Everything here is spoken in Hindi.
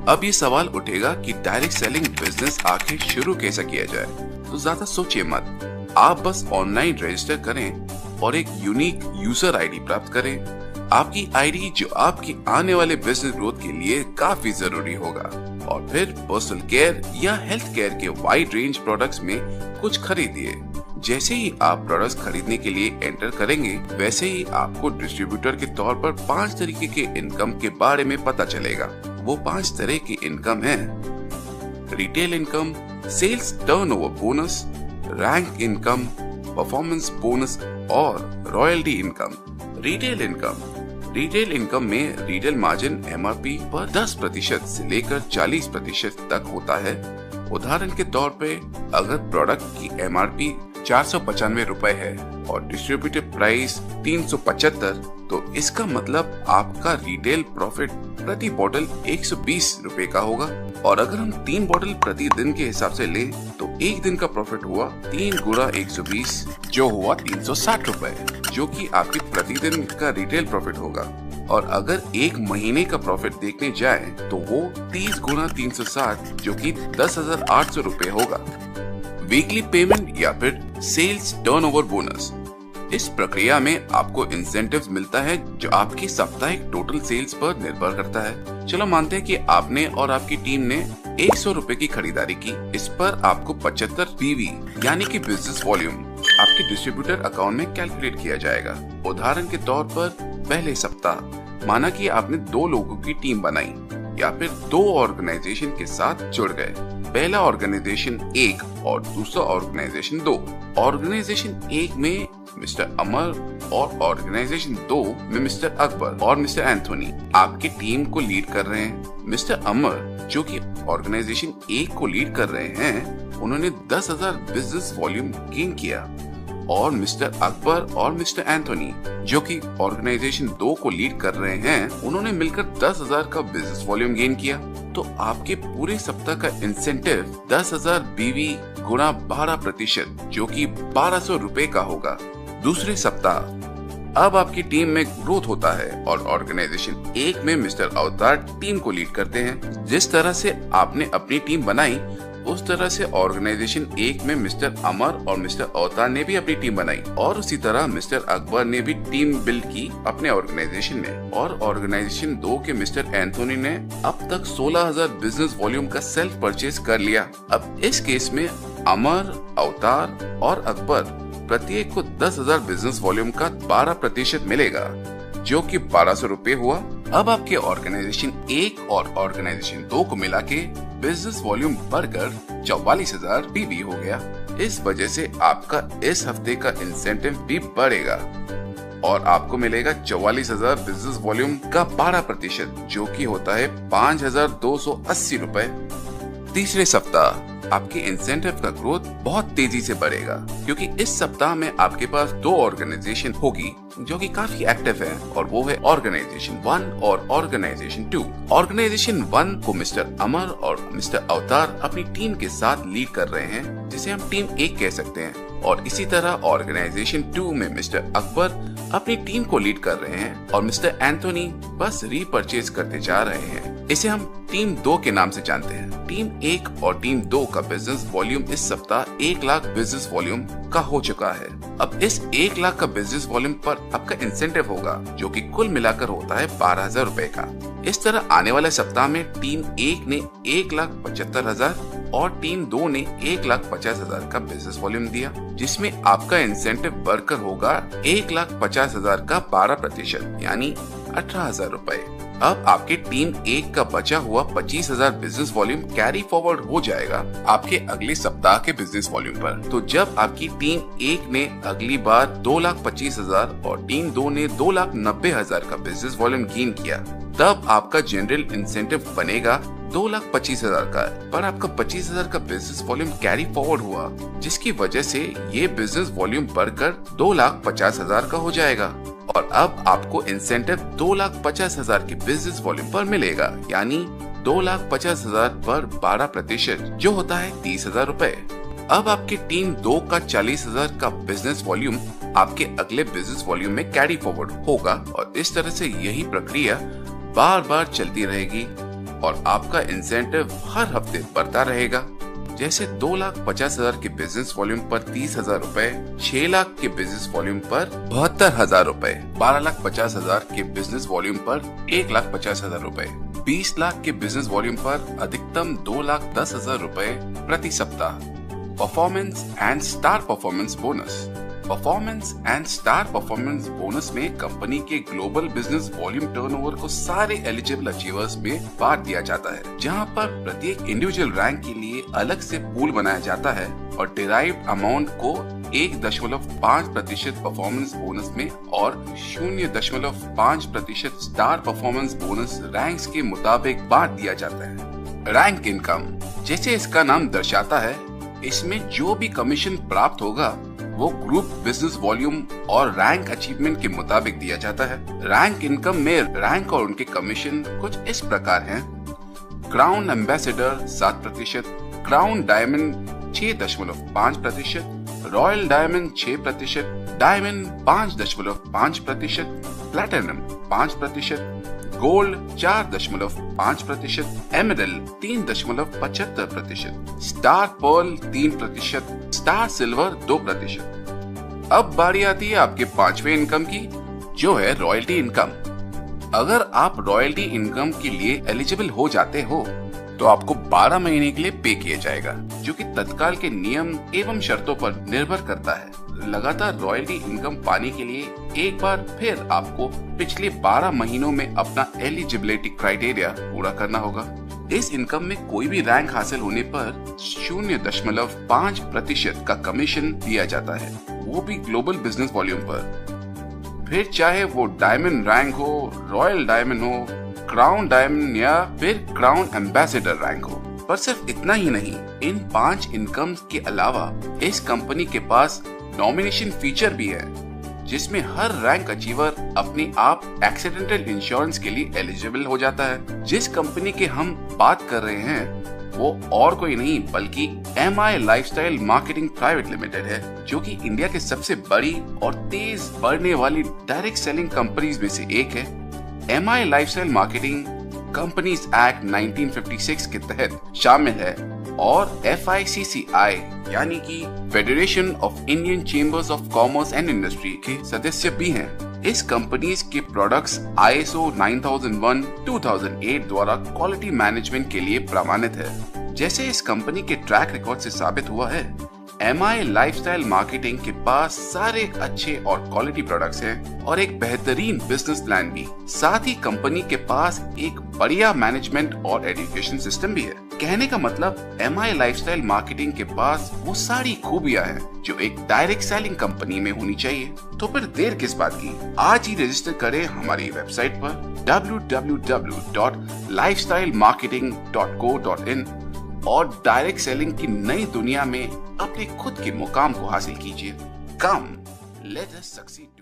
अब ये सवाल उठेगा कि डायरेक्ट सेलिंग बिजनेस आखिर शुरू कैसे किया जाए। तो ज्यादा सोचिए मत, आप बस ऑनलाइन रजिस्टर करें और एक यूनिक यूजर आईडी प्राप्त करें। आपकी आईडी जो आपकी आने वाले बिजनेस ग्रोथ के लिए काफी जरूरी होगा। और फिर पर्सनल केयर या हेल्थ केयर के वाइड रेंज प्रोडक्ट्स में कुछ खरीदिए। जैसे ही आप प्रोडक्ट्स खरीदने के लिए एंटर करेंगे, वैसे ही आपको डिस्ट्रीब्यूटर के तौर पर 5 तरीके के इनकम के बारे में पता चलेगा। वो 5 तरह की इनकम है: retail income, sales turnover bonus, rank income, performance bonus और रॉयल्टी इनकम। रिटेल इनकम में रिटेल मार्जिन एमआरपी पर 10% से लेकर 40% तक होता है। उदाहरण के तौर पे अगर प्रोडक्ट की एमआरपी 495 रुपए है और डिस्ट्रीब्यूटर प्राइस 375, तो इसका मतलब आपका रिटेल प्रॉफिट प्रति बॉटल 120 रुपए का होगा। और अगर हम 3 बॉटल प्रति दिन के हिसाब से लें तो एक दिन का प्रॉफिट हुआ 3 गुणा 120 जो हुआ 360 रुपए, जो कि आपकी प्रतिदिन का रिटेल प्रॉफिट होगा। और अगर एक महीने का प्रॉफिट देखने जाए तो वो 30 गुणा 360 जो कि 10,800 रुपए होगा। वीकली पेमेंट या फिर सेल्स टर्नओवर बोनस, इस प्रक्रिया में आपको इंसेंटिव्स मिलता है जो आपकी साप्ताहिक टोटल सेल्स पर निर्भर करता है। चलो मानते हैं कि आपने और आपकी टीम ने 100 रुपए की खरीदारी की। इस पर आपको 75 पीवी यानी कि बिजनेस वॉल्यूम आपके डिस्ट्रीब्यूटर अकाउंट में कैलकुलेट किया जाएगा। उदाहरण के तौर पर पहले सप्ताह माना कि आपने 2 लोगों की टीम बनाई या फिर 2 ऑर्गेनाइजेशन के साथ जुड़ गए। पहला ऑर्गेनाइजेशन 1 और दूसरा ऑर्गेनाइजेशन 2। ऑर्गेनाइजेशन 1 में मिस्टर अमर और ऑर्गेनाइजेशन 2 में मिस्टर अकबर और मिस्टर एंथोनी आपकी टीम को लीड कर रहे हैं। मिस्टर अमर जो कि ऑर्गेनाइजेशन 1 को लीड कर रहे हैं, उन्होंने 10,000 बिजनेस वॉल्यूम गेन किया। और मिस्टर अकबर और मिस्टर एंथोनी जो कि ऑर्गेनाइजेशन 2 को लीड कर रहे हैं, उन्होंने मिलकर 10,000 का बिजनेस वॉल्यूम गेन किया। तो आपके पूरे सप्ताह का इंसेंटिव 10,000 बीवी गुणा 12% जो कि 1,200 रुपए का होगा। दूसरे सप्ताह अब आपकी टीम में ग्रोथ होता है और ऑर्गेनाइजेशन 1 में मिस्टर अवतार टीम को लीड करते हैं। जिस तरह से आपने अपनी टीम बनाई उस तरह से ऑर्गेनाइजेशन 1 में मिस्टर अमर और मिस्टर अवतार ने भी अपनी टीम बनाई और उसी तरह मिस्टर अकबर ने भी टीम बिल्ड की अपने ऑर्गेनाइजेशन में। और ऑर्गेनाइजेशन 2 के मिस्टर एंथोनी ने अब तक 16,000 बिजनेस वॉल्यूम का सेल्फ परचेज कर लिया। अब इस केस में अमर, अवतार और अकबर प्रत्येक को 10,000 बिजनेस वॉल्यूम का 12% मिलेगा जो कि 1,200 रुपए हुआ। अब आपके ऑर्गेनाइजेशन 1 और ऑर्गेनाइजेशन 2 को मिला के बिजनेस वॉल्यूम बढ़कर 44,000 बीवी हो गया। इस वजह से आपका इस हफ्ते का इंसेंटिव भी बढ़ेगा और आपको मिलेगा 44,000 बिजनेस वॉल्यूम का 12% जो कि होता है 5,280 रुपए। तीसरे सप्ताह आपके इंसेंटिव का ग्रोथ बहुत तेजी से बढ़ेगा क्योंकि इस सप्ताह में आपके पास 2 ऑर्गेनाइजेशन होगी जो कि काफी एक्टिव है और वो है ऑर्गेनाइजेशन 1 और ऑर्गेनाइजेशन 2। ऑर्गेनाइजेशन 1 को मिस्टर अमर और मिस्टर अवतार अपनी टीम के साथ लीड कर रहे हैं जिसे हम टीम 1 कह सकते हैं। और इसी तरह ऑर्गेनाइजेशन 2 में मिस्टर अकबर अपनी टीम को लीड कर रहे हैं और मिस्टर एंथोनी बस रीपरचेज करते जा रहे हैं। इसे हम टीम 2 के नाम से जानते हैं। टीम 1 और टीम 2 का बिजनेस वॉल्यूम इस सप्ताह 1 लाख बिजनेस वॉल्यूम का हो चुका है। अब इस 1 लाख का बिजनेस वॉल्यूम पर आपका इंसेंटिव होगा जो कि कुल मिलाकर होता है 12,000 रुपए का। इस तरह आने वाले सप्ताह में टीम 1 ने 1,75,000 और टीम 2 ने 1,50,000 का बिजनेस वॉल्यूम दिया जिसमें आपका इंसेंटिव बढ़कर होगा 1,50,000 का 12% यानी 18,000 रुपए। अब आपके टीम 1 का बचा हुआ 25,000 बिजनेस वॉल्यूम कैरी फॉरवर्ड हो जाएगा आपके अगले सप्ताह के बिजनेस वॉल्यूम पर। तो जब आपकी टीम 1 ने अगली बार 2,25,000 और टीम 2 ने 2,90,000 का बिजनेस वॉल्यूम गेन किया, तब आपका जनरल इंसेंटिव बनेगा 2,25,000 का। पर आपका 25,000 का बिजनेस वॉल्यूम कैरी फॉरवर्ड हुआ जिसकी वजह से ये बिजनेस वॉल्यूम बढ़कर 2,50,000 का हो जाएगा और अब आपको इंसेंटिव 2,50,000 के बिजनेस वॉल्यूम पर मिलेगा यानी 2,50,000 पर 12% जो होता है 30,000 रुपए। अब आपकी टीम 2 का 40,000 का बिजनेस वॉल्यूम आपके अगले बिजनेस वॉल्यूम में कैरी फॉरवर्ड होगा और इस तरह से यही प्रक्रिया बार बार चलती रहेगी और आपका इंसेंटिव हर हफ्ते बढ़ता रहेगा। जैसे 2,50,000 के बिजनेस वॉल्यूम पर 30,000 रुपए, 6 लाख के बिजनेस वॉल्यूम पर 72,000 रुपए, 12,50,000 के बिजनेस वॉल्यूम पर 1,50,000 रुपए, 20 लाख के बिजनेस वॉल्यूम पर अधिकतम 2,10,000 रुपए प्रति सप्ताह। Performance and star performance bonus. Performance and star performance bonus में कंपनी के ग्लोबल बिजनेस वॉल्यूम टर्नओवर को सारे एलिजिबल अचीवर्स में बांट दिया जाता है, जहां पर प्रत्येक इंडिविजुअल रैंक के लिए अलग से पूल बनाया जाता है और डिराइव्ड अमाउंट को 1.5% परफॉर्मेंस बोनस में और 0.5% स्टार परफॉर्मेंस बोनस रैंक्स के मुताबिक बांट दिया जाता है। रैंक इनकम, जैसे इसका नाम दर्शाता है, इसमें जो भी कमीशन प्राप्त होगा वो ग्रुप बिजनेस वॉल्यूम और रैंक अचीवमेंट के मुताबिक दिया जाता है। रैंक इनकम में रैंक और उनके कमीशन कुछ इस प्रकार हैं। Crown ambassador 7%, crown diamond 6.5%, royal diamond 6%, diamond 5.5%, platinum 5%, gold 4.5%, emerald 3.75%, star pearl 3%, star silver 2%। अब बारी आती है आपके पांचवें इनकम की, जो है रॉयल्टी इनकम। अगर आप रॉयल्टी इनकम के लिए एलिजिबल हो जाते हो तो आपको 12 महीने के लिए पे किया जाएगा, जो कि तत्काल के नियम एवं शर्तों पर निर्भर करता है। लगातार रॉयल्टी इनकम पाने के लिए एक बार फिर आपको पिछले 12 महीनों में अपना एलिजिबिलिटी क्राइटेरिया पूरा करना होगा। इस इनकम में कोई भी रैंक हासिल होने पर 0.5% का कमीशन दिया जाता है, वो भी ग्लोबल बिजनेस वॉल्यूम पर। फिर चाहे वो डायमंड रैंक हो, रॉयल डायमंड हो, क्राउन डायमंड या फिर क्राउन एम्बेसडर रैंक हो। पर सिर्फ इतना ही नहीं, इन 5 इनकम्स के अलावा इस कंपनी के पास नॉमिनेशन फीचर भी है, जिसमें हर रैंक अचीवर अपने आप एक्सीडेंटल इंश्योरेंस के लिए एलिजिबल हो जाता है। जिस कंपनी के हम बात कर रहे हैं वो और कोई नहीं बल्कि MI lifestyle marketing private limited है, जो कि इंडिया के सबसे बड़ी और तेज बढ़ने वाली डायरेक्ट सेलिंग कंपनीज में से एक है। MI lifestyle marketing companies act 1956 के तहत शामिल है और FICCI यानी कि federation of Indian chambers of commerce and industry के सदस्य भी हैं। इस कंपनीज के प्रोडक्ट्स ISO 9001, 2008 द्वारा क्वालिटी मैनेजमेंट के लिए प्रमाणित है। जैसे इस कंपनी के ट्रैक रिकॉर्ड से साबित हुआ है, MI लाइफस्टाइल मार्केटिंग के पास सारे अच्छे और क्वालिटी प्रोडक्ट्स हैं और एक बेहतरीन बिजनेस प्लान भी। साथ ही कंपनी के पास एक बढ़िया मैनेजमेंट और एजुकेशन सिस्टम भी है। कहने का मतलब MI लाइफस्टाइल मार्केटिंग के पास वो सारी खूबियां हैं जो एक डायरेक्ट सेलिंग कंपनी में होनी चाहिए। तो फिर देर किस बात की, आज ही रजिस्टर करें हमारी वेबसाइट पर www.lifestylemarketing.co.in और डायरेक्ट सेलिंग की नई दुनिया में अपने खुद के मुकाम को हासिल कीजिए। कम, लेट अस सक्सीड।